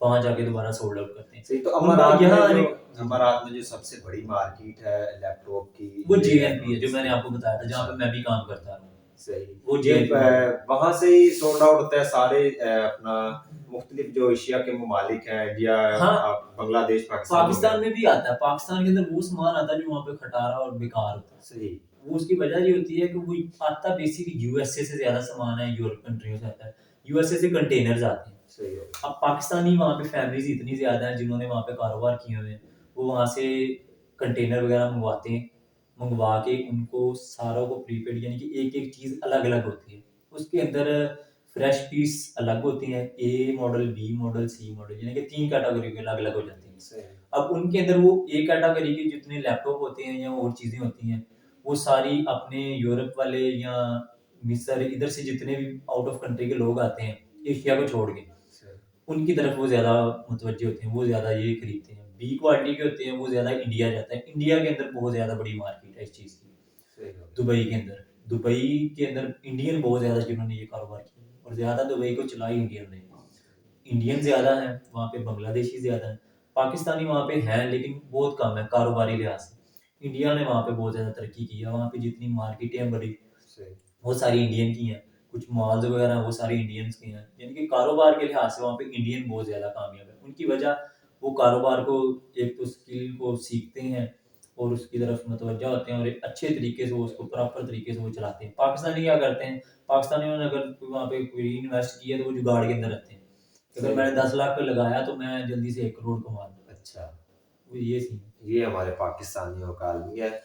वहाँ जाके दोबारा सोल्ड आउट करते हैं। सही, तो उनका यहाँ आने अमारात में जो सबसे बड़ी मार्केट है लैपटॉप की, वो ये JNP है, जो मैंने आपको बताया था, जहाँ अच्छा, पे मैं भी काम करता हूँ। सही। वो ये JNP मार्केट। वहाँ से ही सोल्ड आउट होता है सारे अपना मुख्तलिफ जो एशिया के ममालिक हैं, इंडिया, हाँ, बांग्लादेश, पाकिस्तान हो पाकिस्तान गया। में भी आता है। पाकिस्तान के अंदर वो सामान आता है जो वहाँ पे खटारा और बेकार होता है। सही, वो उसकी वजह ये होती है कि वो आता बेसिकली यूएसए से ज्यादा सामान है, यूरोप कंट्रियों से आता है। यूएसए से कंटेनर्स आते हैं। सही है। अब पाकिस्तानी वहाँ पे फैमिलीज इतनी ज्यादा हैं जिन्होंने वहाँ पे कारोबार किए हुए हैं, वो वहाँ से कंटेनर वगैरह मंगवाते हैं, मंगवा के उनको सारों को प्रीपेड, यानी कि एक एक चीज अलग अलग होती है। उसके अंदर फ्रेश पीस अलग होती हैं, ए मॉडल, बी मॉडल, सी मॉडल, यानी कि 3 कैटेगरी के अलग अलग हो जाती हैं। सही, अब उनके अंदर वो ए कैटेगरी के जितने लैपटॉप होते हैं या और चीजें होती हैं, वो सारी अपने यूरोप वाले या मिस्र, इधर से जितने भी आउट ऑफ कंट्री के लोग आते हैं एशिया को छोड़ के, सही, उनकी तरफ वो ज्यादा मुतवज्जे होते हैं, वो ज्यादा ये खरीदते हैं। बी क्वालिटी के होते हैं वो ज्यादा इंडिया जाते हैं। इंडिया के अंदर बहुत ज्यादा बड़ी मार्केट है इस चीज की। सही हो गया। दुबई के अंदर, दुबई के अंदर इंडियन बहुत ज्यादा जिन्होंने ये कारोबार किया, और ज्यादा दुबई को चला ही इंडियन ने। इंडियन ज्यादा है वहाँ पे, बांग्लादेशी ज्यादा है, पाकिस्तानी वहाँ पे हैं लेकिन बहुत कम है कारोबारी लिहाज से। इंडिया ने वहाँ पे बहुत ज्यादा तरक्की की है। वहाँ पे जितनी मार्केटें हैं बड़ी, सही, वो सारी इंडियन की हैं। कुछ मॉल्स वगैरह हैं, वो सारी इंडियंस के हैं। यानी कि कारोबार के लिहाज से वहाँ पे इंडियन बहुत ज्यादा कामयाब है। उनकी वजह, वो कारोबार को, एक तो स्किल को सीखते हैं और उसकी तरफ मुतवज्जा होते हैं, और एक अच्छे तरीके से वो उसको प्रॉपर तरीके से वो चलाते हैं। पाकिस्तानी क्या करते हैं, पाकिस्तानियों ने अगर वहाँ पे कोई इन्वेस्ट किया तो वो जुगाड़ के अंदर रहते हैं। अगर मैंने 10 लाख पे लगाया तो मैं जल्दी से 1 करोड़ कमा लूँ। अच्छा, वो ये सीन है। ये हमारे पाकिस्तानियों का अलमिया है।